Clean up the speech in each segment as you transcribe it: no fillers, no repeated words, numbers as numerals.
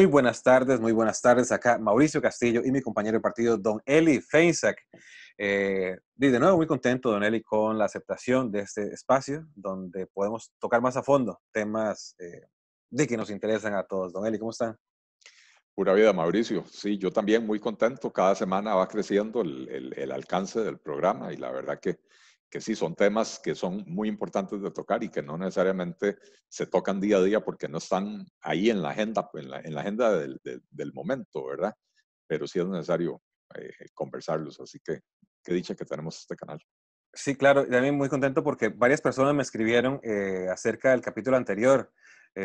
Muy buenas tardes. Acá Mauricio Castillo y mi compañero de partido, don Eli Feinsack. De nuevo, muy contento, don Eli, con la aceptación de este espacio donde podemos tocar más a fondo temas de que nos interesan a todos. Don Eli, ¿cómo está? Pura vida, Mauricio. Sí, yo también muy contento. Cada semana va creciendo el alcance del programa y la verdad que sí, son temas que son muy importantes de tocar y que no necesariamente se tocan día a día porque no están ahí en la agenda, en la agenda del momento, ¿verdad? Pero sí es necesario conversarlos. Así que qué dicha que tenemos este canal. Sí, claro, y también muy contento porque varias personas me escribieron acerca del capítulo anterior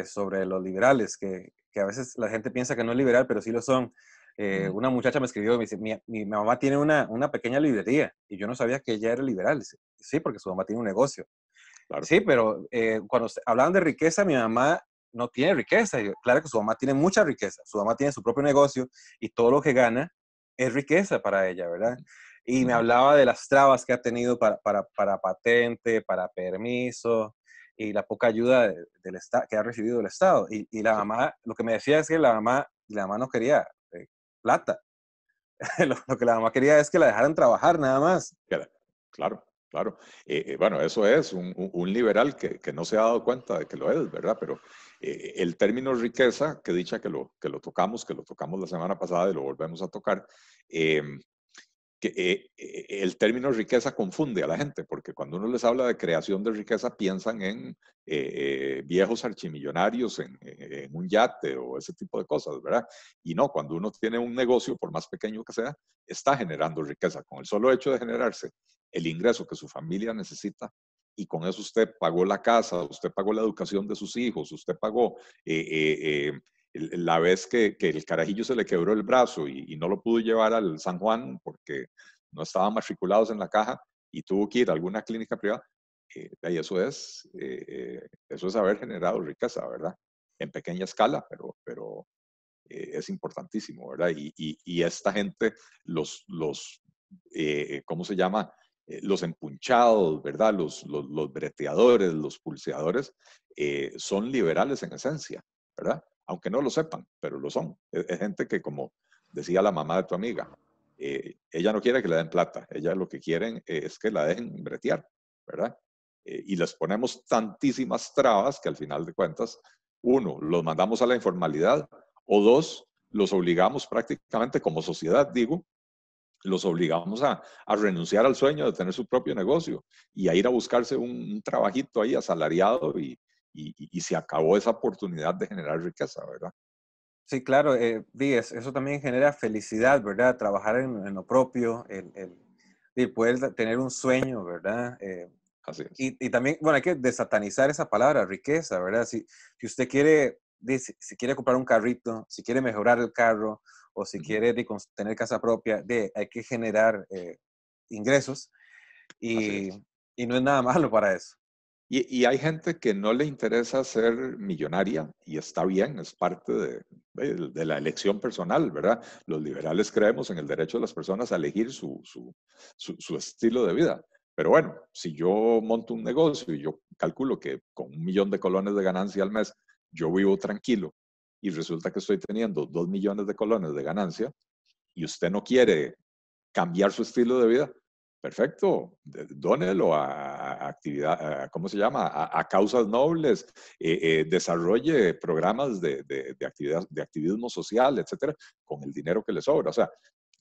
sobre los liberales, que a veces la gente piensa que no es liberal, pero sí lo son. Mm, Una muchacha me escribió y me dice, mi mamá tiene una pequeña librería y yo no sabía que ella era liberal. Dice, sí, porque su mamá tiene un negocio. claro. Sí, pero cuando hablaban de riqueza, mi mamá no tiene riqueza. Claro que su mamá tiene mucha riqueza. Su mamá tiene su propio negocio y todo lo que gana es riqueza para ella, ¿verdad? Ujú, Y me ujú, hablaba de las trabas que ha tenido para patente, para permiso y la poca ayuda del Estado que ha recibido del Estado. Y la sí, mamá, lo que me decía es que la mamá no quería plata. Lo que la mamá quería es que la dejaran trabajar nada más. queda, claro, claro. Bueno, eso es un liberal que no se ha dado cuenta de que lo es, ¿verdad? Pero el término riqueza, que dicha que lo tocamos la semana pasada y lo volvemos a tocar, eh, el término riqueza confunde a la gente, porque cuando uno les habla de creación de riqueza piensan en viejos archimillonarios, en un yate o ese tipo de cosas, ¿verdad? Y no, cuando uno tiene un negocio, por más pequeño que sea, está generando riqueza. Con el solo hecho de generarse el ingreso que su familia necesita, y con eso usted pagó la casa, usted pagó la educación de sus hijos, usted pagó la vez que el carajillo se le quebró el brazo y no lo pudo llevar al San Juan porque no estaban matriculados en la caja y tuvo que ir a alguna clínica privada, y eso es haber generado riqueza, ¿verdad? En pequeña escala, pero es importantísimo, ¿verdad? Y esta gente, ¿cómo se llama? Los empunchados, ¿verdad? Los breteadores, los pulseadores, son liberales en esencia, ¿verdad? Aunque no lo sepan, pero lo son. Es gente que, como decía la mamá de tu amiga, ella no quiere que le den plata, ella lo que quieren es que la dejen bretear, ¿verdad? Y les ponemos tantísimas trabas que al final de cuentas, uno, los mandamos a la informalidad, o dos, los obligamos prácticamente como sociedad, digo, los obligamos a renunciar al sueño de tener su propio negocio y a ir a buscarse un trabajito ahí asalariado y se acabó esa oportunidad de generar riqueza, ¿verdad? Sí, claro, Díaz, eso también genera felicidad, ¿verdad? Trabajar en lo propio, el poder tener un sueño, ¿verdad? Así es. Y también, bueno, hay que desatanizar esa palabra, riqueza, ¿verdad? Si usted quiere, si quiere comprar un carrito, si quiere mejorar el carro, o si Ujú. quiere tener casa propia, hay que generar ingresos Así y, es. y no es nada malo para eso. Y hay gente que no le interesa ser millonaria y está bien, es parte de la elección personal, ¿verdad? Los liberales creemos en el derecho de las personas a elegir su estilo de vida. Pero bueno, si yo monto un negocio y yo calculo que con 1 millón de colones de ganancia al mes yo vivo tranquilo y resulta que estoy teniendo 2 millones de colones de ganancia y usted no quiere cambiar su estilo de vida, perfecto, dónelo a actividad, ¿cómo se llama? A causas nobles, desarrolle programas de actividad, de activismo social, etcétera, con el dinero que le sobra. O sea,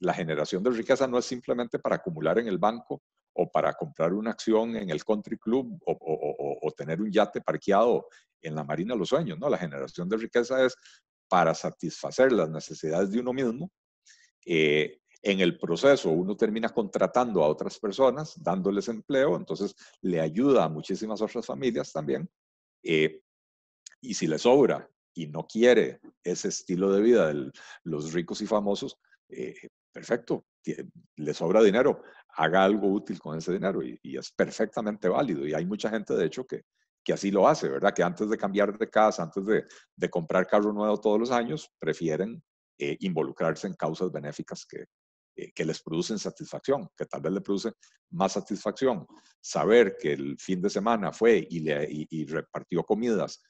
la generación de riqueza no es simplemente para acumular en el banco o para comprar una acción en el country club o tener un yate parqueado en la Marina de los Sueños, ¿no? La generación de riqueza es para satisfacer las necesidades de uno mismo. En el proceso uno termina contratando a otras personas, dándoles empleo, entonces le ayuda a muchísimas otras familias también. Eh, y si le sobra y no quiere ese estilo de vida de los ricos y famosos, perfecto, le sobra dinero, haga algo útil con ese dinero y es perfectamente válido. Y hay mucha gente, de hecho, que así lo hace, ¿verdad? Que antes de cambiar de casa, antes de comprar carro nuevo todos los años, prefieren involucrarse en causas benéficas que les producen satisfacción, que tal vez le produce más satisfacción saber que el fin de semana fue y repartió comidas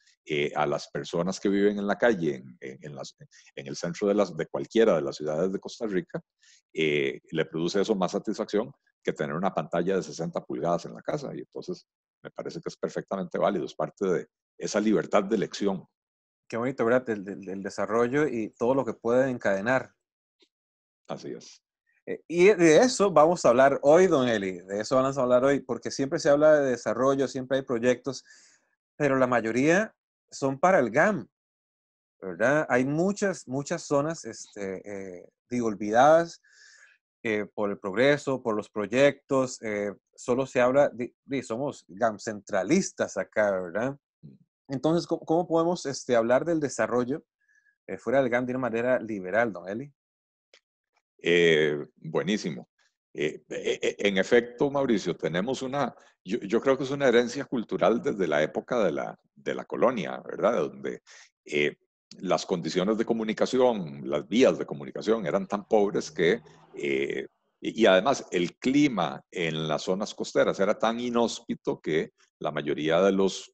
a las personas que viven en la calle, en el centro de cualquiera de las ciudades de Costa Rica, le produce eso más satisfacción que tener una pantalla de 60 pulgadas en la casa. Y entonces me parece que es perfectamente válido, es parte de esa libertad de elección. Qué bonito, ¿verdad? Del desarrollo y todo lo que puede encadenar. Así es. Y de eso vamos a hablar hoy, don Eli. De eso vamos a hablar hoy, porque siempre se habla de desarrollo, siempre hay proyectos, pero la mayoría son para el GAM, ¿verdad? Hay muchas zonas, digo, olvidadas por el progreso, por los proyectos. Solo se habla, somos GAM centralistas acá, ¿verdad? Entonces, ¿cómo podemos hablar del desarrollo fuera del GAM de una manera liberal, don Eli? Buenísimo. En efecto, Mauricio, tenemos yo creo que es una herencia cultural desde la época de la colonia, ¿verdad? Donde eh, las condiciones de comunicación, las vías de comunicación eran tan pobres que, y además el clima en las zonas costeras era tan inhóspito que la mayoría de los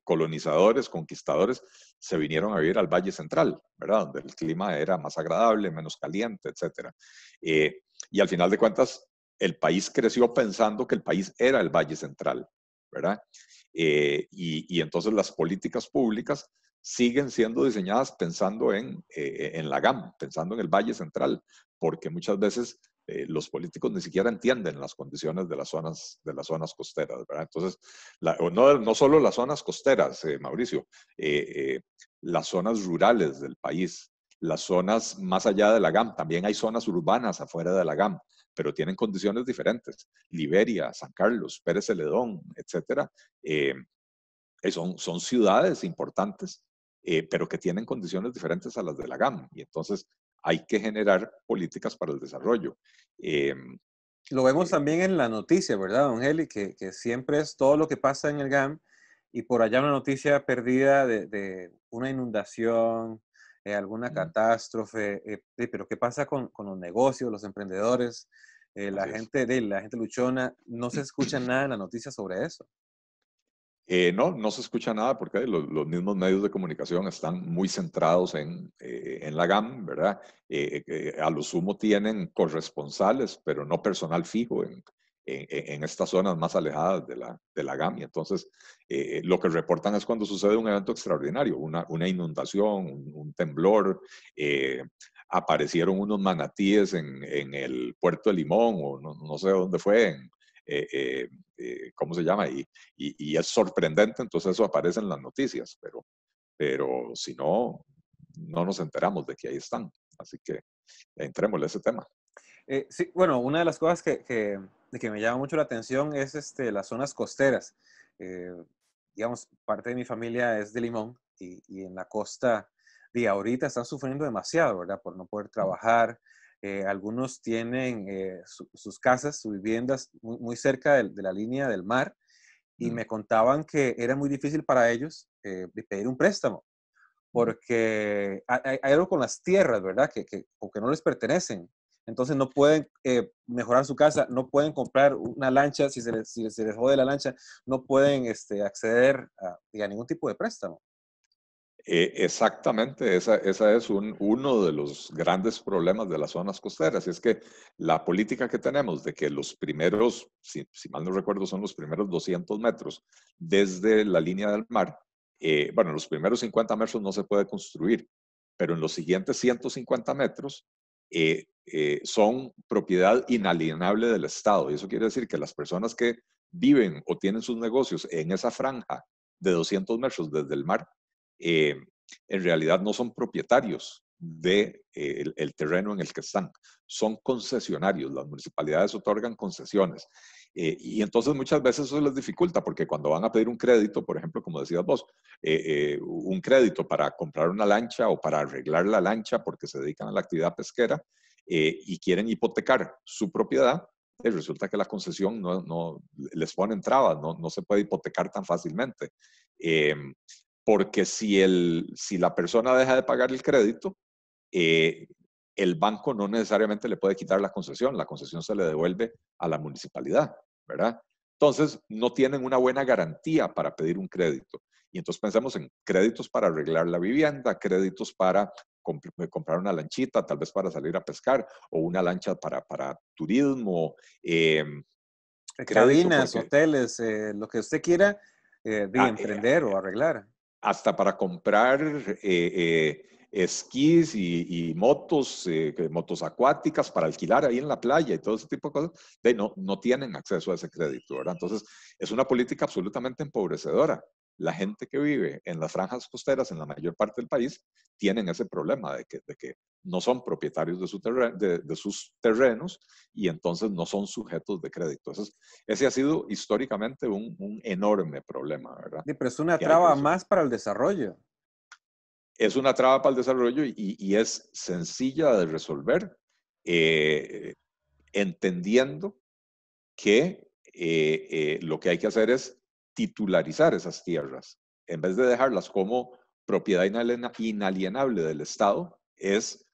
colonizadores, conquistadores, se vinieron a vivir al Valle Central, ¿verdad? Donde el clima era más agradable, menos caliente, etcétera. Y al final de cuentas, el país creció pensando que el país era el Valle Central, ¿verdad? Y entonces las políticas públicas siguen siendo diseñadas pensando en la GAM, pensando en el Valle Central, porque muchas veces los políticos ni siquiera entienden las condiciones de las zonas costeras, ¿verdad? Entonces, no solo las zonas costeras, Mauricio, las zonas rurales del país, las zonas más allá de la GAM, también hay zonas urbanas afuera de la GAM, pero tienen condiciones diferentes. Liberia, San Carlos, Pérez Celedón, etcétera, son ciudades importantes, pero que tienen condiciones diferentes a las de la GAM. Y entonces hay que generar políticas para el desarrollo. Eh, Lo vemos eh, también en la noticia, ¿verdad, don Heli? Que siempre es todo lo que pasa en el GAM y por allá una noticia perdida de una inundación, alguna mm, catástrofe, pero ¿qué pasa con los negocios, los emprendedores, así es. la gente luchona? No se escucha nada en la noticia sobre eso. No se escucha nada porque los mismos medios de comunicación están muy centrados en la GAM, ¿verdad? A lo sumo tienen corresponsales, pero no personal fijo en estas zonas más alejadas de la GAM. Y entonces, lo que reportan es cuando sucede un evento extraordinario, una inundación, un temblor, aparecieron unos manatíes en el puerto de Limón, o no sé dónde fue, eh, eh, ¿cómo se llama? Y es sorprendente, entonces eso aparece en las noticias, pero si no, no nos enteramos de que ahí están. Así que entrémosle a ese tema. Sí, bueno, una de las cosas que me llama mucho la atención es las zonas costeras. Eh, digamos, parte de mi familia es de Limón y en la costa, de ahorita están sufriendo demasiado, ¿verdad? Por no poder Mm, trabajar. Algunos tienen sus casas, sus viviendas muy cerca de la línea del mar y mm, me contaban que era muy difícil para ellos de pedir un préstamo mm. porque hay algo con las tierras, ¿verdad? Que no les pertenecen. Entonces no pueden mejorar su casa, no pueden comprar una lancha, si se les jode la lancha, no pueden acceder a ningún tipo de préstamo. Exactamente, esa es uno de los grandes problemas de las zonas costeras. Y es que la política que tenemos de que los primeros, si mal no recuerdo, son los primeros 200 metros desde la línea del mar, bueno, los primeros 50 metros no se puede construir, pero en los siguientes 150 metros son propiedad inalienable del Estado. Y eso quiere decir que las personas que viven o tienen sus negocios en esa franja de 200 metros desde el mar, eh, en realidad no son propietarios el terreno en el que están, son concesionarios. Las municipalidades otorgan concesiones. Y entonces muchas veces eso les dificulta porque cuando van a pedir un crédito, por ejemplo, como decías vos, un crédito para comprar una lancha o para arreglar la lancha porque se dedican a la actividad pesquera y quieren hipotecar su propiedad, resulta que la concesión no les pone trabas, no se puede hipotecar tan fácilmente. Eh, Porque si la persona deja de pagar el crédito, eh, el banco no necesariamente le puede quitar la concesión se le devuelve a la municipalidad, ¿verdad? Entonces, no tienen una buena garantía para pedir un crédito. Y entonces pensemos en créditos para arreglar la vivienda, créditos para comprar una lanchita, tal vez para salir a pescar, o una lancha para turismo, crédito Cabinas, porque hoteles, lo que usted quiera de ah, emprender o arreglar. hasta para comprar esquís y motos, motos acuáticas para alquilar ahí en la playa y todo ese tipo de cosas, no tienen acceso a ese crédito, ¿verdad? Entonces, es una política absolutamente empobrecedora. La gente que vive en las franjas costeras, en la mayor parte del país, tienen ese problema de que no son propietarios de sus terrenos y entonces no son sujetos de crédito. Entonces, ese ha sido históricamente un enorme problema, ¿verdad? Sí, pero es una Que hay que traba resolver. más para el desarrollo. Es una traba para el desarrollo y es sencilla de resolver, eh, entendiendo que lo que hay que hacer es titularizar esas tierras. En vez de dejarlas como propiedad inalienable del Estado, es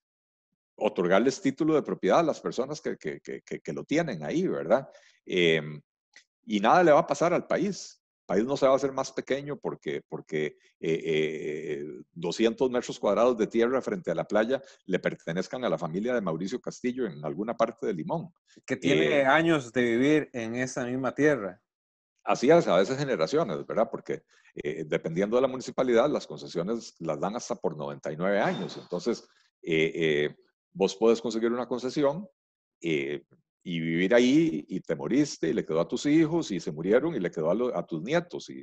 otorgarles título de propiedad a las personas que lo tienen ahí, ¿verdad? Eh, y nada le va a pasar al país. El país no se va a hacer más pequeño porque 200 metros cuadrados de tierra frente a la playa le pertenezcan a la familia de Mauricio Castillo en alguna parte de Limón. Que tiene Eh, años de vivir en esa misma tierra. Así es, a veces generaciones, ¿verdad? Porque dependiendo de la municipalidad, las concesiones las dan hasta por 99 años. Entonces, eh, eh, vos podés conseguir una concesión eh, y vivir ahí y te moriste y le quedó a tus hijos y se murieron y le quedó a tus nietos y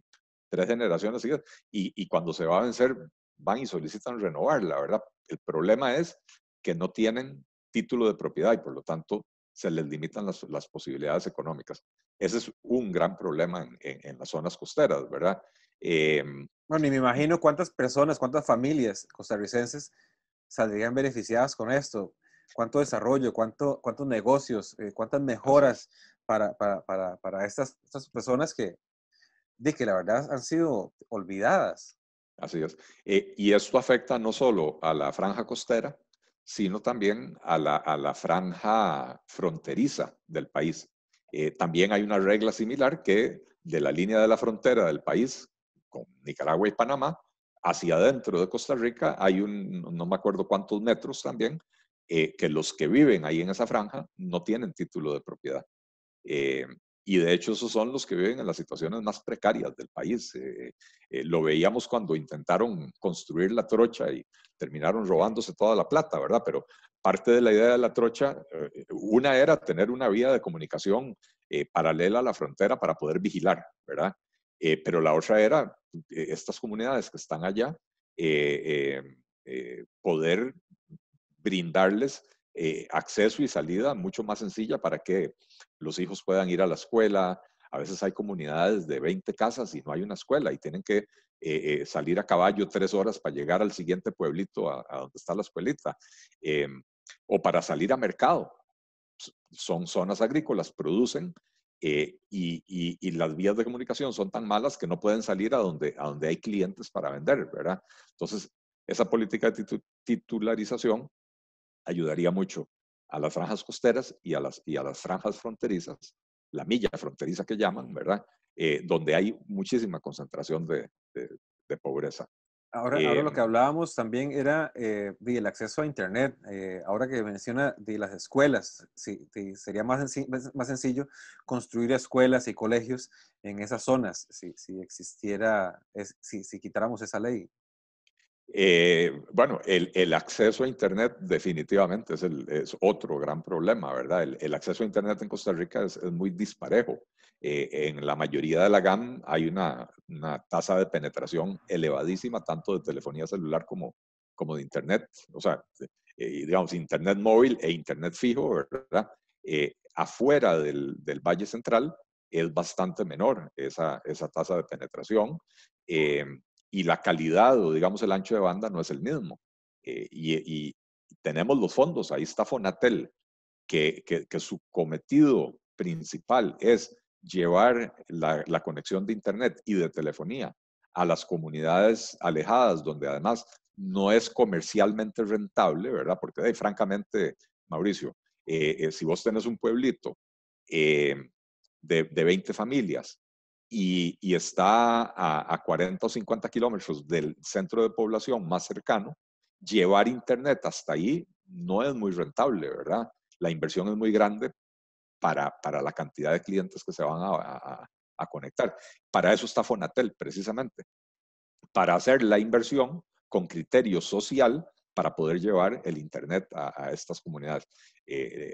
3 generaciones seguidas. Y cuando se va a vencer, van y solicitan renovarla, ¿verdad? El problema es que no tienen título de propiedad y por lo tanto se les limitan las posibilidades económicas. Ese es un gran problema en las zonas costeras, ¿verdad? Eh, Bueno, y me y imagino cuántas personas, cuántas familias costarricenses saldrían beneficiadas con esto. Cuánto desarrollo, cuántos negocios, cuántas así es, mejoras para estas personas que la verdad han sido olvidadas. así es. Y esto afecta no solo a la franja costera, sino también a la franja fronteriza del país. También hay una regla similar que de la línea de la frontera del país con Nicaragua y Panamá, hacia adentro de Costa Rica hay no me acuerdo cuántos metros también, que los que viven ahí en esa franja no tienen título de propiedad. Eh, y de hecho esos son los que viven en las situaciones más precarias del país. Lo veíamos cuando intentaron construir la trocha y terminaron robándose toda la plata, ¿verdad? Pero parte de la idea de la trocha, una era tener una vía de comunicación paralela a la frontera para poder vigilar, ¿verdad? Pero la otra era estas comunidades que están allá, poder brindarles acceso y salida mucho más sencilla para que los hijos puedan ir a la escuela. A veces hay comunidades de 20 casas y no hay una escuela y tienen que salir a caballo 3 horas para llegar al siguiente pueblito a donde está la escuelita. Eh, o para salir a mercado. Son zonas agrícolas, producen y las vías de comunicación son tan malas que no pueden salir a donde hay clientes para vender, ¿verdad? Entonces, esa política de titularización ayudaría mucho a las franjas costeras y a las franjas fronterizas, la milla fronteriza que llaman, ¿verdad? Donde hay muchísima concentración de pobreza. Ahora Eh, lo que hablábamos también era el acceso a Internet. Ahora que menciona de las escuelas, sí, sí, sería más sencillo construir escuelas y colegios en esas zonas si existiera, si quitáramos esa ley. Bueno, el acceso a Internet definitivamente es otro gran problema, ¿verdad? El acceso a Internet en Costa Rica es muy disparejo. En la mayoría de la GAM hay una tasa de penetración elevadísima, tanto de telefonía celular como de Internet. O sea, digamos, Internet móvil e Internet fijo, ¿verdad? Afuera del Valle Central es bastante menor esa tasa de penetración. Eh, y la calidad o digamos el ancho de banda no es el mismo. Y tenemos los fondos, ahí está Fonatel, que su cometido principal es llevar la conexión de Internet y de telefonía a las comunidades alejadas, donde además no es comercialmente rentable, ¿verdad? Porque francamente, Mauricio, si vos tenés un pueblito eh, de 20 familias y está a 40 o 50 kilómetros del centro de población más cercano, llevar internet hasta ahí no es muy rentable, ¿verdad? La inversión es muy grande para la cantidad de clientes que se van a conectar. Para eso está Fonatel, precisamente, para hacer la inversión con criterio social para poder llevar el Internet a estas comunidades.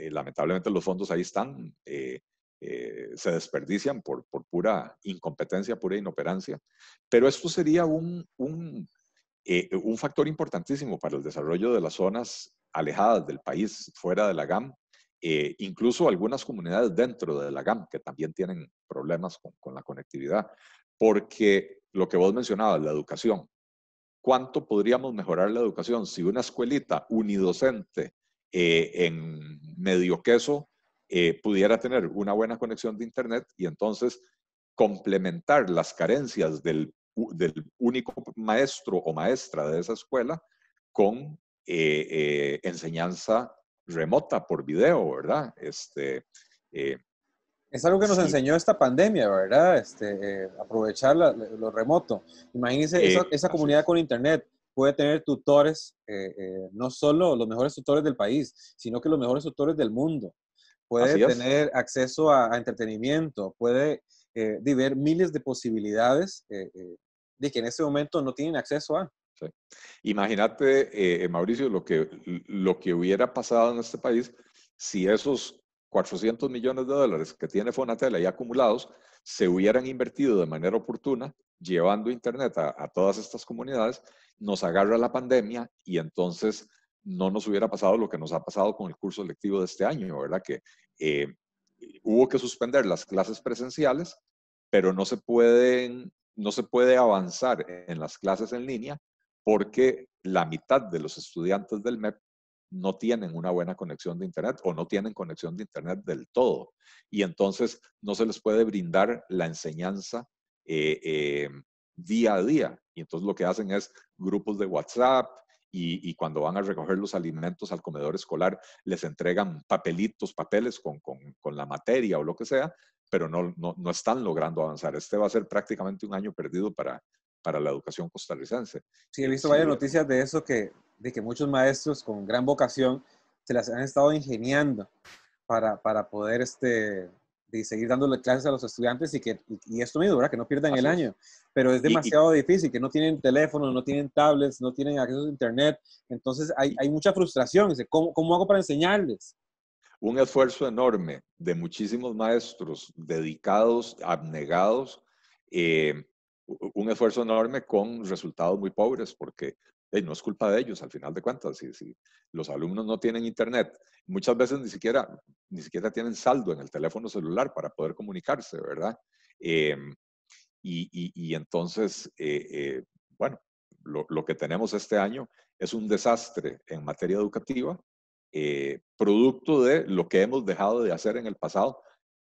Lamentablemente los fondos ahí están, se desperdician por pura incompetencia, pura inoperancia, pero esto sería un factor importantísimo para el desarrollo de las zonas alejadas del país, fuera de la GAM, incluso algunas comunidades dentro de la GAM que también tienen problemas con la conectividad, porque lo que vos mencionabas, la educación, ¿cuánto podríamos mejorar la educación si una escuelita unidocente en Medio Queso pudiera tener una buena conexión de Internet y entonces complementar las carencias del único maestro o maestra de esa escuela con enseñanza remota por video, ¿verdad? Eh, Es algo que nos sí, enseñó esta pandemia, ¿verdad? Aprovechar lo remoto. Imagínense esa así comunidad es. con internet puede tener tutores, no solo los mejores tutores del país, sino que los mejores tutores del mundo. Puede Así es. tener acceso a entretenimiento, puede ver miles de posibilidades de que en este momento no tienen acceso a. Sí. Imagínate, Mauricio, lo que hubiera pasado en este país si esos 400 millones de dólares que tiene Fonatel ahí acumulados se hubieran invertido de manera oportuna, llevando Internet a todas estas comunidades, nos agarra la pandemia y entonces no nos hubiera pasado lo que nos ha pasado con el curso lectivo de este año, ¿verdad? Que eh, hubo que suspender las clases presenciales, pero no se puede avanzar en las clases en línea porque la mitad de los estudiantes del MEP no tienen una buena conexión de Internet o no tienen conexión de Internet del todo. Y entonces no se les puede brindar la enseñanza eh, eh, día a día. Y entonces lo que hacen es grupos de WhatsApp y cuando van a recoger los alimentos al comedor escolar les entregan papelitos, papeles con la materia o lo que sea, pero no están logrando avanzar. Este va a ser prácticamente un año perdido para la educación costarricense. Sí, he visto Si varias hubiera. noticias de eso, de que muchos maestros con gran vocación se las han estado ingeniando para poder de seguir dándole clases a los estudiantes y esto mismo, ¿verdad? Que no pierdan el Así es. año. Pero es Y, demasiado difícil, que no tienen teléfono, no tienen tablets, no tienen acceso a internet. Entonces y hay mucha frustración. Dice, ¿cómo hago para enseñarles? un esfuerzo enorme de muchísimos maestros dedicados, abnegados, eh, un esfuerzo enorme con resultados muy pobres, porque no es culpa de ellos, al final de cuentas. Si los alumnos no tienen internet, muchas veces ni siquiera tienen saldo en el teléfono celular para poder comunicarse, ¿verdad? Eh, y entonces, bueno, lo que tenemos este año es un desastre en materia educativa, producto de lo que hemos dejado de hacer en el pasado.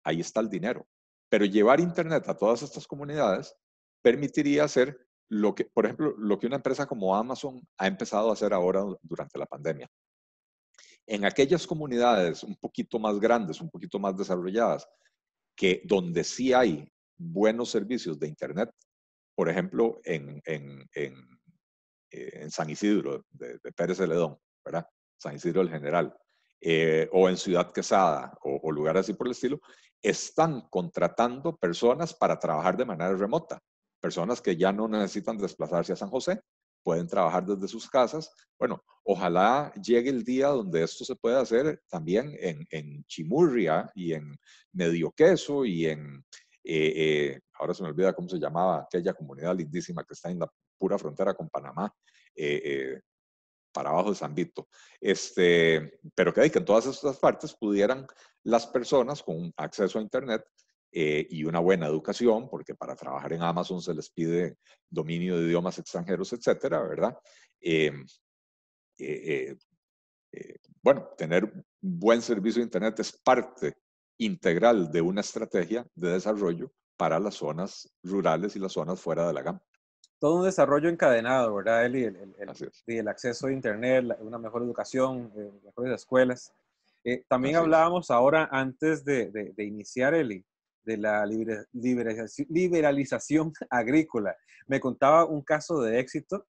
Ahí está el dinero. Pero llevar Internet a todas estas comunidades permitiría hacer lo que, por ejemplo, lo que una empresa como Amazon ha empezado a hacer ahora durante la pandemia. En aquellas comunidades un poquito más grandes, un poquito más desarrolladas, que donde sí hay buenos servicios de Internet, por ejemplo, en San Isidro de Pérez Celedón, ¿verdad? San Isidro del General, o en Ciudad Quesada, o lugares así por el estilo, están contratando personas para trabajar de manera remota, personas que ya no necesitan desplazarse a San José, pueden trabajar desde sus casas. Bueno, ojalá llegue el día donde esto se pueda hacer también en Chimurria y en Medio Queso y ahora se me olvida cómo se llamaba aquella comunidad lindísima que está en la pura frontera con Panamá, eh, eh, para abajo de San Vito. Pero que en todas estas partes pudieran las personas con acceso a Internet y una buena educación, porque para trabajar en Amazon se les pide dominio de idiomas extranjeros, etcétera, ¿verdad? Eh, eh, bueno, tener un buen servicio de Internet es parte integral de una estrategia de desarrollo para las zonas rurales y las zonas fuera de la GAM. Todo un desarrollo encadenado, ¿verdad, Eli? Así es, Y el acceso a Internet, una mejor educación, mejores escuelas. También así es. hablábamos ahora, antes de iniciar, Eli, de la liberalización agrícola. Me contaba un caso de éxito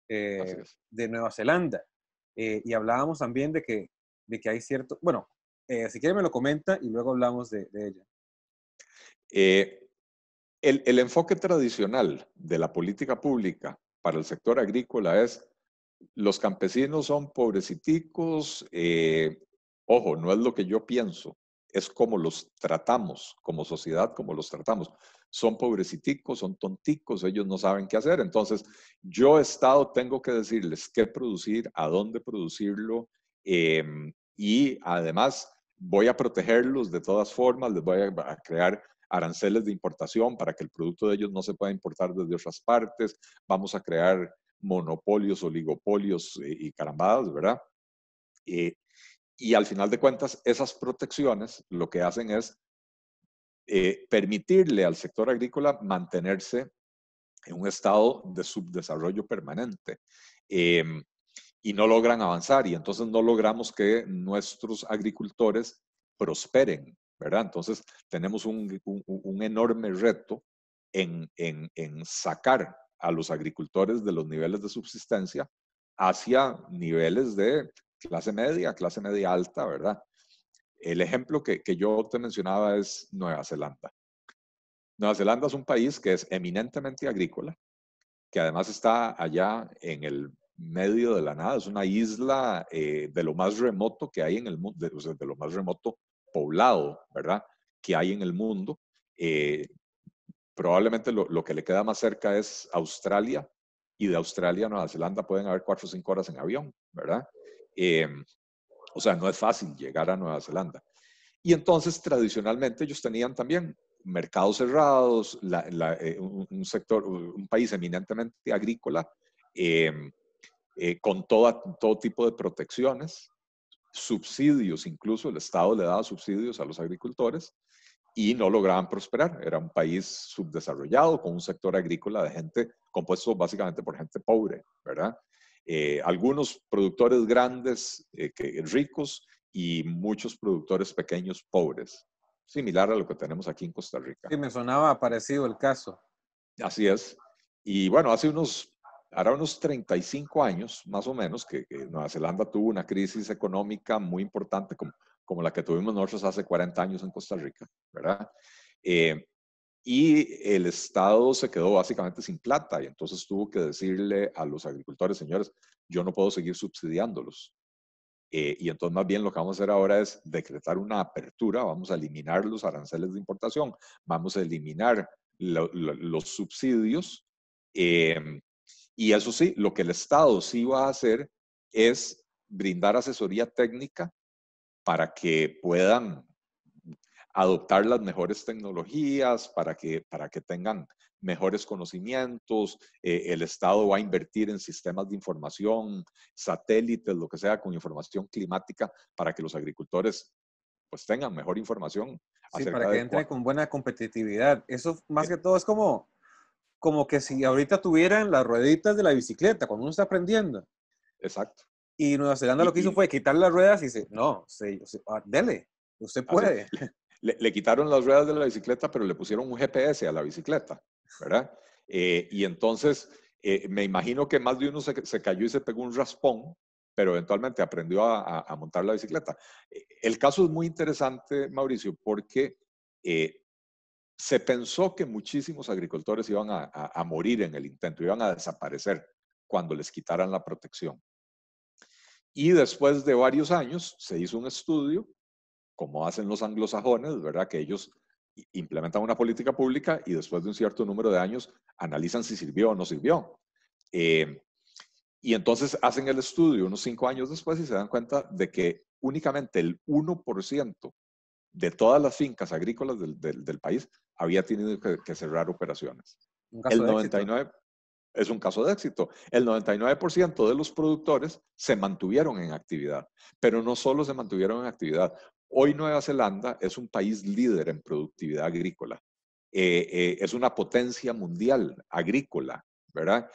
Así es. de Nueva Zelanda y hablábamos también de que hay cierto, bueno, si quiere me lo comenta y luego hablamos de ella. Eh, el enfoque tradicional de la política pública para el sector agrícola es los campesinos son pobreciticos, ojo, no es lo que yo pienso, es como los tratamos, como sociedad, como los tratamos. Son pobreciticos, son tonticos, ellos no saben qué hacer. Entonces, yo, Estado, tengo que decirles qué producir, a dónde producirlo, y además voy a protegerlos de todas formas, les voy a crear aranceles de importación para que el producto de ellos no se pueda importar desde otras partes, vamos a crear monopolios, oligopolios y carambadas, ¿verdad? Eh, y al final de cuentas, esas protecciones lo que hacen es permitirle al sector agrícola mantenerse en un estado de subdesarrollo permanente. Eh, y no logran avanzar y entonces no logramos que nuestros agricultores prosperen, ¿verdad? Entonces tenemos un enorme reto en sacar a los agricultores de los niveles de subsistencia hacia niveles de clase media alta, ¿verdad? El ejemplo que yo te mencionaba es Nueva Zelanda. Nueva Zelanda es un país que es eminentemente agrícola, que además está allá en el medio de la nada, es una isla de lo más remoto que hay en el mundo, o sea, de lo más remoto poblado, ¿verdad? Que hay en el mundo. Eh, Probablemente lo que le queda más cerca es Australia, y de Australia a Nueva Zelanda pueden haber 4 o 5 horas en avión, ¿verdad? Eh, o sea, no es fácil llegar a Nueva Zelanda. Y entonces, tradicionalmente, ellos tenían también mercados cerrados, un sector, un país eminentemente agrícola, eh, con todo tipo de protecciones, subsidios, incluso el Estado le daba subsidios a los agricultores y no lograban prosperar. Era un país subdesarrollado con un sector agrícola de gente compuesto básicamente por gente pobre, ¿verdad? Algunos productores grandes, ricos, y muchos productores pequeños pobres, similar a lo que tenemos aquí en Costa Rica. Sí, me sonaba parecido el caso. Así es. Y bueno, hará unos 35 años más o menos que Nueva Zelanda tuvo una crisis económica muy importante como la que tuvimos nosotros hace 40 años en Costa Rica, ¿verdad? Eh, y el Estado se quedó básicamente sin plata y entonces tuvo que decirle a los agricultores, señores, yo no puedo seguir subsidiándolos. Y entonces más bien lo que vamos a hacer ahora es decretar una apertura, vamos a eliminar los aranceles de importación, vamos a eliminar los subsidios, eh, y eso sí, lo que el Estado sí va a hacer es brindar asesoría técnica para que puedan adoptar las mejores tecnologías, para que tengan mejores conocimientos. El Estado va a invertir en sistemas de información, satélites, lo que sea, con información climática, para que los agricultores pues tengan mejor información Sí, para acerca que de entre con buena competitividad. Eso más que todo es como que si ahorita tuvieran las rueditas de la bicicleta cuando uno está aprendiendo. exacto. Y Nueva Zelanda Y, lo que hizo y fue quitar las ruedas y dice, no, dele, usted así, puede. le quitaron las ruedas de la bicicleta, pero le pusieron un GPS a la bicicleta, ¿verdad? Y entonces, me imagino que más de uno se cayó y se pegó un raspón, pero eventualmente aprendió a montar la bicicleta. El caso es muy interesante, Mauricio, porque se pensó que muchísimos agricultores iban a morir en el intento, iban a desaparecer cuando les quitaran la protección. Y después de varios años se hizo un estudio, como hacen los anglosajones, ¿verdad? Que ellos implementan una política pública y después de un cierto número de años analizan si sirvió o no sirvió. Eh, y entonces hacen el estudio unos 5 años después y se dan cuenta de que únicamente el 1% de todas las fincas agrícolas del país había tenido que cerrar operaciones. Un caso El de éxito. 99 es un caso de éxito. El 99% de los productores se mantuvieron en actividad, pero no solo se mantuvieron en actividad. Hoy Nueva Zelanda es un país líder en productividad agrícola. Es una potencia mundial agrícola, ¿verdad?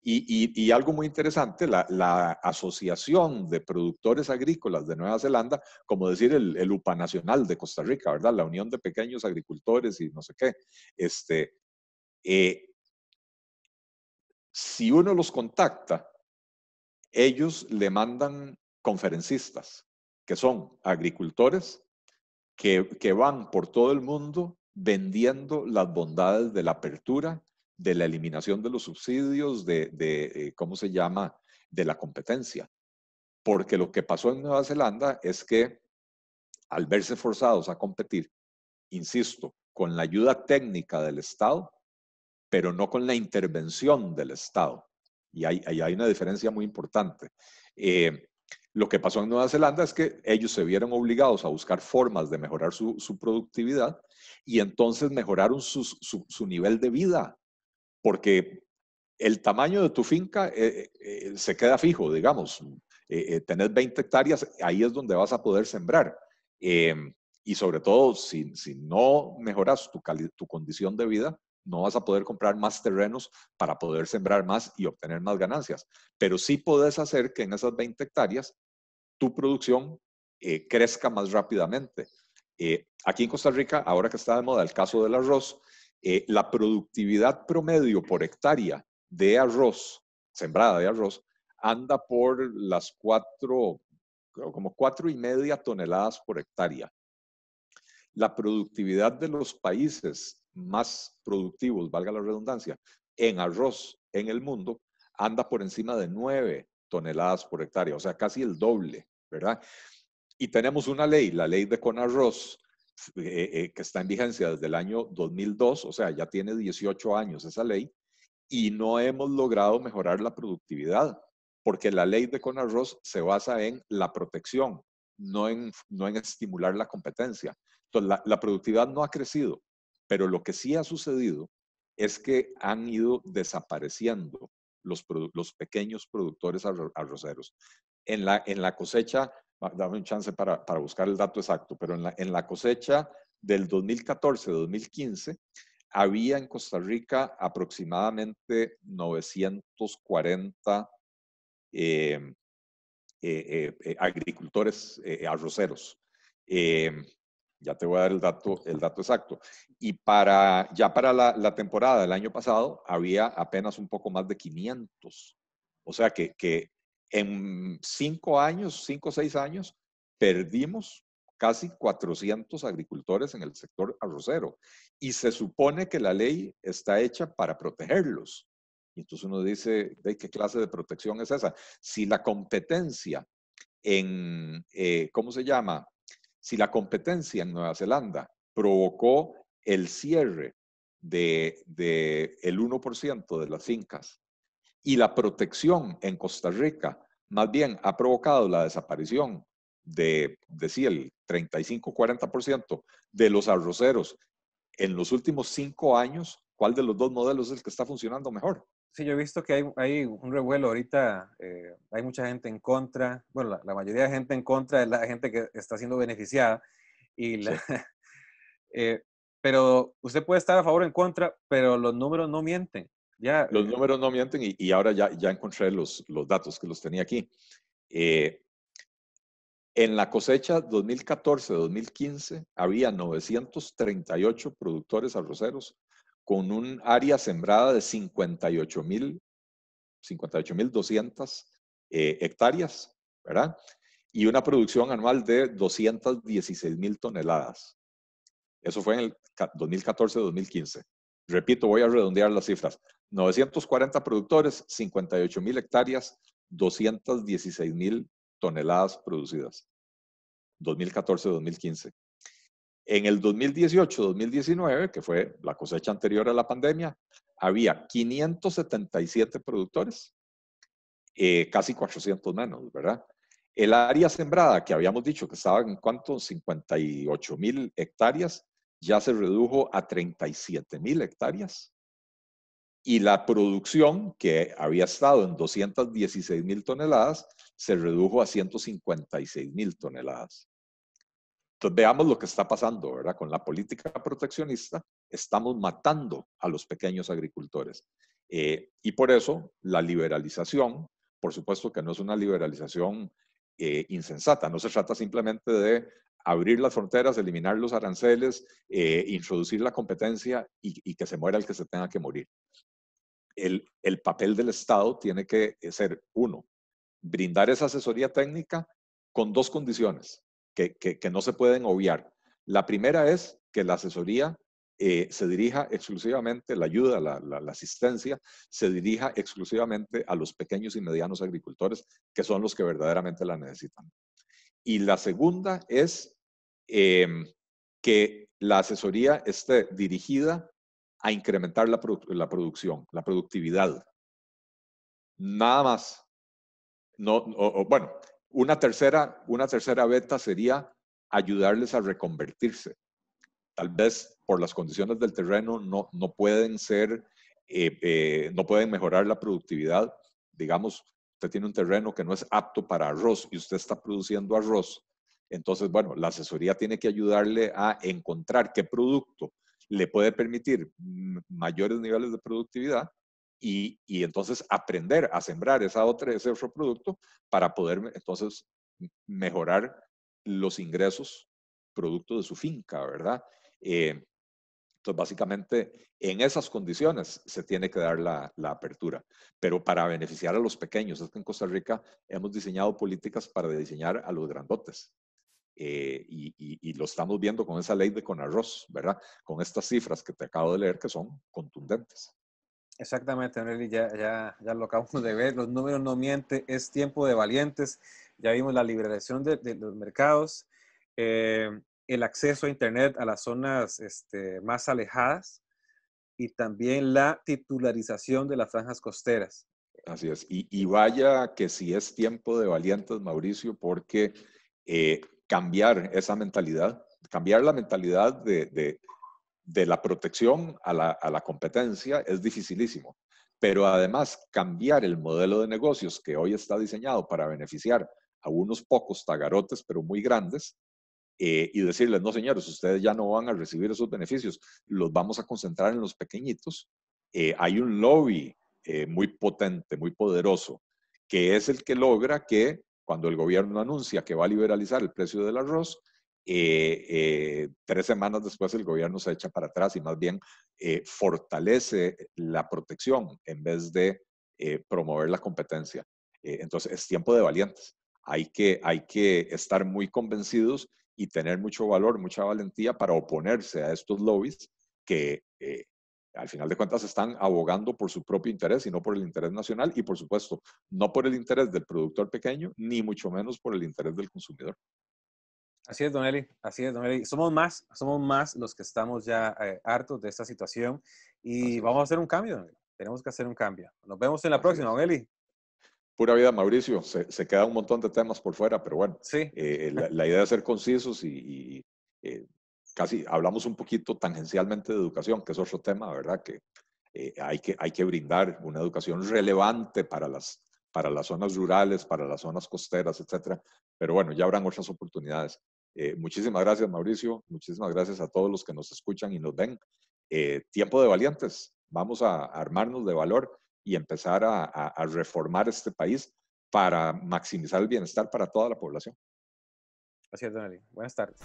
Y algo muy interesante, la Asociación de Productores Agrícolas de Nueva Zelanda, como decir el UPA Nacional de Costa Rica, ¿verdad? La Unión de Pequeños Agricultores y no sé qué. Eh, si uno los contacta, ellos le mandan conferencistas, que son agricultores que van por todo el mundo vendiendo las bondades de la apertura, de la eliminación de los subsidios, ¿cómo se llama?, de la competencia. Porque lo que pasó en Nueva Zelanda es que al verse forzados a competir, insisto, con la ayuda técnica del Estado, pero no con la intervención del Estado. Y hay una diferencia muy importante. Lo que pasó en Nueva Zelanda es que ellos se vieron obligados a buscar formas de mejorar su productividad y entonces mejoraron su nivel de vida, porque el tamaño de tu finca se queda fijo, digamos. Tenés 20 hectáreas, ahí es donde vas a poder sembrar. Eh, y sobre todo, si no mejoras tu condición de vida, no vas a poder comprar más terrenos para poder sembrar más y obtener más ganancias. Pero sí puedes hacer que en esas 20 hectáreas tu producción crezca más rápidamente. Aquí en Costa Rica, ahora que está de moda el caso del arroz, la productividad promedio por hectárea de arroz, sembrada de arroz, anda por las como 4,5 toneladas por hectárea. La productividad de los países más productivos, valga la redundancia, en arroz en el mundo, anda por encima de 9 toneladas por hectárea, o sea, casi el doble, ¿verdad? Y tenemos una ley, la ley de Conarroz, que está en vigencia desde el año 2002, o sea, ya tiene 18 años esa ley, y no hemos logrado mejorar la productividad, porque la ley de Conarroz se basa en la protección, no en estimular la competencia. Entonces, la productividad no ha crecido, pero lo que sí ha sucedido es que han ido desapareciendo los pequeños productores arroceros. En la cosecha, dame un chance para buscar el dato exacto, pero en la cosecha del 2014-2015, había en Costa Rica aproximadamente 940 eh, agricultores arroceros. Eh, ya te voy a dar el dato exacto. Y ya para la temporada del año pasado había apenas un poco más de 500. O sea que en 5 o 6 años, perdimos casi 400 agricultores en el sector arrocero. Y se supone que la ley está hecha para protegerlos. Y entonces uno dice, ¿de qué clase de protección es esa? Si la competencia ¿cómo se llama? Si la competencia en Nueva Zelanda provocó el cierre del 1% de las fincas y la protección en Costa Rica más bien ha provocado la desaparición sí, el 35-40% de los arroceros en los últimos 5 años, ¿cuál de los dos modelos es el que está funcionando mejor? Sí, yo he visto que hay un revuelo ahorita, hay mucha gente en contra, bueno, la mayoría de gente en contra de la gente que está siendo beneficiada, y Sí. eh, pero usted puede estar a favor o en contra, pero los números no mienten. Ya, Los números no mienten y ahora ya encontré los datos que los tenía aquí. Eh, en la cosecha 2014-2015 había 938 productores arroceros con un área sembrada de 58,200 hectáreas, ¿verdad? Y una producción anual de 216,000 toneladas. Eso fue en el 2014-2015. Repito, voy a redondear las cifras. 940 productores, 58,000 hectáreas, 216,000 toneladas producidas. 2014-2015. En el 2018-2019, que fue la cosecha anterior a la pandemia, había 577 productores, casi 400 menos, ¿verdad? El área sembrada, que habíamos dicho que estaba en cuánto, 58,000 hectáreas, ya se redujo a 37,000 hectáreas. Y la producción, que había estado en 216,000 toneladas, se redujo a 156,000 toneladas. Entonces veamos lo que está pasando, ¿verdad? Con la política proteccionista estamos matando a los pequeños agricultores. Y por eso la liberalización, por supuesto que no es una liberalización insensata, no se trata simplemente de abrir las fronteras, eliminar los aranceles, introducir la competencia y que se muera el que se tenga que morir. El papel del Estado tiene que ser, uno, brindar esa asesoría técnica con dos condiciones que no se pueden obviar. La primera es que la asesoría se dirija exclusivamente, la ayuda, la asistencia, se dirija exclusivamente a los pequeños y medianos agricultores, que son los que verdaderamente la necesitan. Y la segunda es eh, que la asesoría esté dirigida a incrementar la producción, la productividad. Nada más. No, bueno, una tercera beta sería ayudarles a reconvertirse. Tal vez por las condiciones del terreno no pueden ser, no pueden mejorar la productividad. Digamos, usted tiene un terreno que no es apto para arroz y usted está produciendo arroz. Entonces, bueno, la asesoría tiene que ayudarle a encontrar qué producto le puede permitir mayores niveles de productividad y entonces aprender a sembrar ese otro producto para poder entonces mejorar los ingresos producto de su finca, ¿verdad? Entonces, básicamente, en esas condiciones se tiene que dar la apertura, pero para beneficiar a los pequeños. Es que en Costa Rica hemos diseñado políticas para diseñar a los grandotes. Y lo estamos viendo con esa ley de Conarroz, ¿verdad? Con estas cifras que te acabo de leer que son contundentes. Exactamente, Nelly, ya lo acabamos de ver, los números no mienten, es tiempo de valientes, ya vimos la liberación de los mercados, eh, el acceso a Internet a las zonas más alejadas y también la titularización de las franjas costeras. Así es. Y vaya que si es tiempo de valientes, Mauricio, porque cambiar esa mentalidad, cambiar la mentalidad de la protección a la competencia es dificilísimo. Pero además, cambiar el modelo de negocios que hoy está diseñado para beneficiar a unos pocos tagarotes, pero muy grandes, y decirles, no señores, ustedes ya no van a recibir esos beneficios, los vamos a concentrar en los pequeñitos. Hay un lobby muy potente, muy poderoso, que es el que logra que cuando el gobierno anuncia que va a liberalizar el precio del arroz, 3 semanas después el gobierno se echa para atrás y más bien fortalece la protección en vez de promover la competencia. Entonces es tiempo de valientes. Hay que estar muy convencidos y tener mucho valor, mucha valentía para oponerse a estos lobbies que al final de cuentas están abogando por su propio interés y no por el interés nacional y por supuesto no por el interés del productor pequeño ni mucho menos por el interés del consumidor. Así es, Don Eli, así es, Don Eli. Somos más los que estamos ya hartos de esta situación y Así vamos a es, hacer un cambio, Don Eli. Tenemos que hacer un cambio. Nos vemos en la así próxima, es. Don Eli. Pura vida, Mauricio. Se queda un montón de temas por fuera, pero bueno, Sí, la idea es ser concisos y casi hablamos un poquito tangencialmente de educación, que es otro tema, ¿verdad? Que hay que brindar una educación relevante para las zonas rurales, para las zonas costeras, etcétera. Pero bueno, ya habrán otras oportunidades. Muchísimas gracias, Mauricio. Muchísimas gracias a todos los que nos escuchan y nos ven. Tiempo de valientes. Vamos a armarnos de valor y empezar a reformar este país para maximizar el bienestar para toda la población. así es, Don Eli. Buenas tardes.